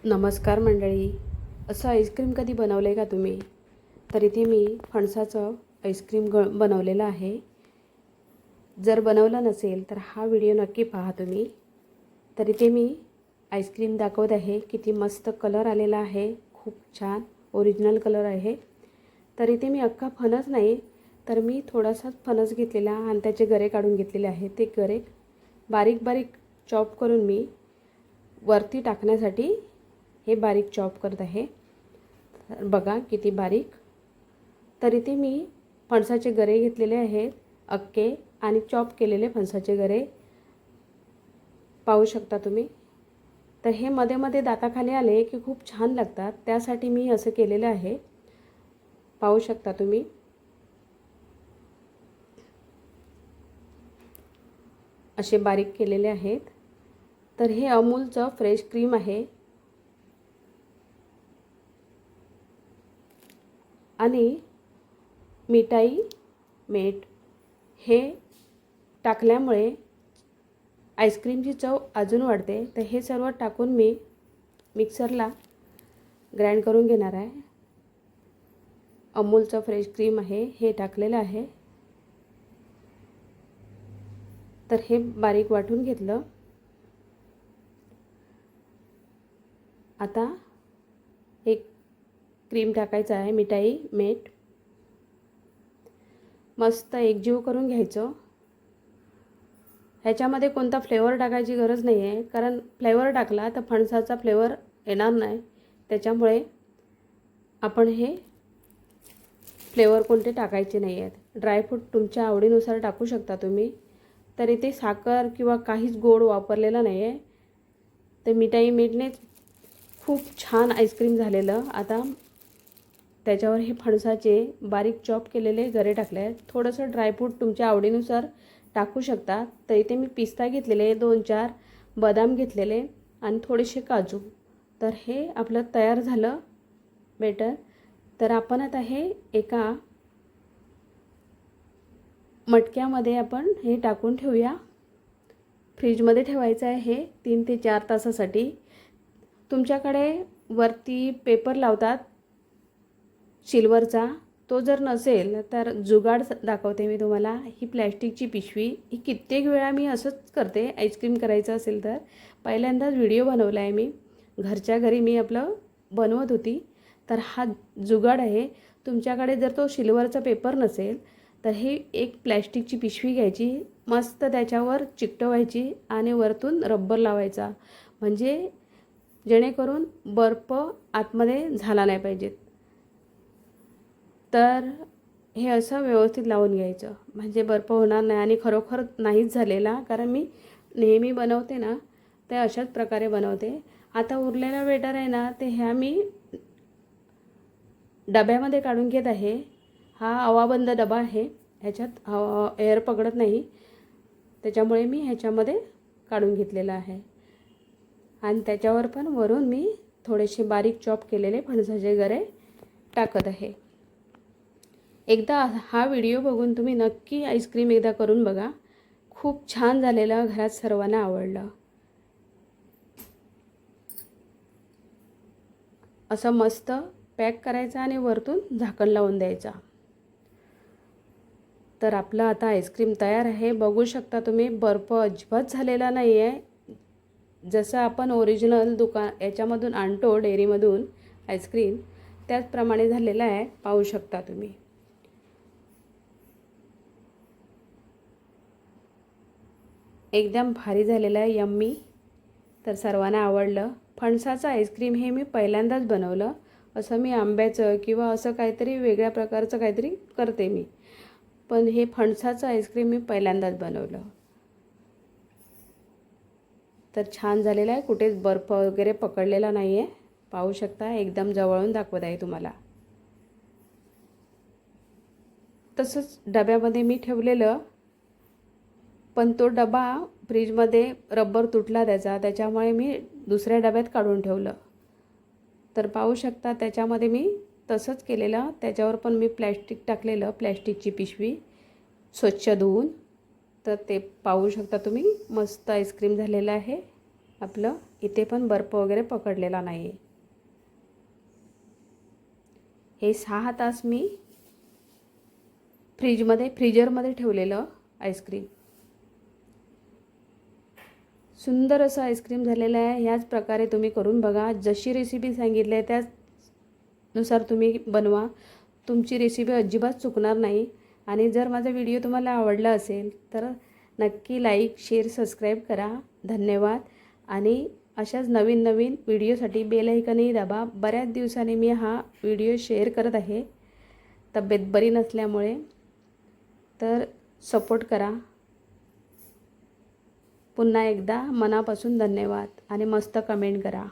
नमस्कार मंडळी. असं आईस्क्रीम कधी बनवलं आहे का तुम्ही? तर इथे मी फणसाचं आईस्क्रीम बनवलेलं आहे. जर बनवलं नसेल तर हा व्हिडिओ नक्की पहा तुम्ही. तर इथे मी आईस्क्रीम दाखवत आहे. किती मस्त कलर आलेला आहे, खूप छान ओरिजिनल कलर आहे. तर इथे मी अख्खा फणस नाही तर मी थोडासाच फणस घेतलेला आणि त्याचे गरे काढून घेतलेले आहे. ते गरे बारीक बारीक चॉप करून मी वरती टाकण्यासाठी हे बारीक चॉप करत आहे. तर बघा किती बारीक. तर इथे मी फणसाचे गरे घेतलेले आहेत अख्खे आणि चॉप केलेले फणसाचे गरे पाहू शकता तुम्ही. तर हे मध्ये मध्ये दाताखाली आले की खूप छान लागतात, त्यासाठी मी असं केलेलं आहे. पाहू शकता तुम्ही. असे बारीक केलेले आहेत. तर हे अमूलचं फ्रेश क्रीम आहे आणि मिठाई मीठ हे टाकल्यामुळे आईस्क्रीमची चव अजून वाढते. तर हे सर्व टाकून मी मिक्सरला ग्राइंड करून घेणार आहे. अमूलचं फ्रेश क्रीम आहे हे टाकलेलं आहे. तर हे बारीक वाटून घेतलं. आता एक क्रीम टाकायचं आहे, मिठाई मीठ मस्त एकजीव करून घ्यायचं. ह्याच्यामध्ये कोणता फ्लेवर टाकायची गरज नाही आहे, कारण फ्लेवर टाकला तर फणसाचा फ्लेवर येणार नाही. त्याच्यामुळे आपण हे फ्लेवर कोणते टाकायचे नाही आहेत. ड्रायफ्रूट तुमच्या आवडीनुसार टाकू शकता तुम्ही. तर इथे साखर किंवा काहीच गोड वापरलेलं नाही आहे. तर मिठाई मीठनेच खूप छान आईस्क्रीम झालेलं. आता त्याच्यावर हे फणसाचे बारीक चॉप केलेले गरे टाकले आहेत. थोडंसं ड्रायफ्रूट तुमच्या आवडीनुसार टाकू शकता. तर इथे मी पिस्ता घेतलेले, 2-4 बदाम घेतलेले आणि थोडेसे काजू. तर हे आपलं तयार झालं बेटर. तर आपण आता हे एका मटक्यामध्ये आपण हे टाकून ठेवूया. फ्रीजमध्ये ठेवायचं आहे हे 3 ते 4 तासासाठी. तुमच्याकडे वरती पेपर लावतात सिल्वरचा, तो जर नसेल तर जुगाड दाखवते मी तुम्हाला. ही प्लॅस्टिकची पिशवी, ही कित्येक वेळा मी असंच करते आईस्क्रीम करायचं असेल तर. पहिल्यांदाच व्हिडिओ बनवला आहे मी, घरच्या घरी मी आपलं बनवत होती. तर हा जुगाड आहे. तुमच्याकडे जर तो सिल्वरचा पेपर नसेल तर ही एक प्लॅस्टिकची पिशवी घ्यायची, मस्त त्याच्यावर चिकटवायची आणि वरतून रबर लावायचा, म्हणजे जेणेकरून बर्फ आतमध्ये झाला नाही पाहिजेत. तर हे असं व्यवस्थित लावून घ्यायचं, म्हणजे बर्फ होणार नाही. आणि खरोखर नाहीच झालेला, कारण मी नेहमी बनवते ना ते अशाच प्रकारे बनवते. आता उरलेला बेटर आहे ना, ते ह्या मी डब्यामध्ये काढून घेत आहे. हा हवाबंद डबा आहे, ह्याच्यात एअर पकडत नाही, त्याच्यामुळे मी ह्याच्यामध्ये काढून घेतलेला आहे. आणि त्याच्यावर पण वरून मी थोडेसे बारीक चॉप केलेले फणसाचे गरे टाकत आहे. एकदा हा व्हिडिओ बघून तुम्ही नक्की आईस्क्रीम एकदा करून बघा. खूप छान झालेलं, घरात सर्वांना आवडलं. असं मस्त पॅक करायचं आणि वरतून झाकण लावून द्यायचा. तर आपलं आता आईस्क्रीम तयार आहे. बघू शकता तुम्ही, बर्फ अजिबात झालेला नाही आहे. जसं आपण ओरिजिनल याच्यामधून आणतो डेअरीमधून आईस्क्रीम, त्याचप्रमाणे झालेलं आहे. पाहू शकता तुम्ही. एकदम भारी झालेलं आहे, यम्मी. तर सर्वांना आवडलं. फणसाचं आईस्क्रीम हे मी पहिल्यांदाच बनवलं. असं मी आंब्याचं किंवा असं काहीतरी वेगळ्या प्रकारचं काहीतरी करते मी, पण हे फणसाचं आईस्क्रीम मी पहिल्यांदाच बनवलं. तर छान झालेलं आहे, कुठेच बर्फ वगैरे पकडलेला नाही आहे. पाहू शकता, एकदम जवळून दाखवत आहे तुम्हाला. तसंच डब्यामध्ये मी ठेवलेलं, पण तो डबा फ्रीजमध्ये रबर तुटला त्याच्यामुळे मी दुसऱ्या डब्यात काढून ठेवलं. तर पाहू शकता, त्याच्यामध्ये मी तसंच केलेलं. त्याच्यावर पण मी प्लॅस्टिक टाकलेलं, प्लॅस्टिकची पिशवी स्वच्छ धुवून. तर ते पाहू शकता तुम्ही, मस्त आईस्क्रीम झालेलं आहे. आपलं इथे पण बर्फ वगैरे पकडलेला नाही आहे. हे 6 तास मी फ्रीजरमध्ये ठेवलेलं आईस्क्रीम. सुंदर असं आईस्क्रीम झालेलं आहे. ह्याच प्रकारे तुम्ही करून बघा. जशी रेसिपी सांगितली आहे त्यानुसार तुम्ही बनवा. तुमची रेसिपी अजिबात चुकणार नाही. आणि जर माझा व्हिडिओ तुम्हाला आवडला असेल तर नक्की लाईक, शेअर, सबस्क्राईब करा. धन्यवाद. आणि अशाच नवीन नवीन व्हिडिओसाठी बेल आयकॉनही दाबा. बऱ्याच दिवसांनी मी हा व्हिडिओ शेअर करत आहे, तब्येत बरी नसल्यामुळे. तर सपोर्ट करा. पुन्हा एकदा मनापासून धन्यवाद आणि मस्त कमेंट करा.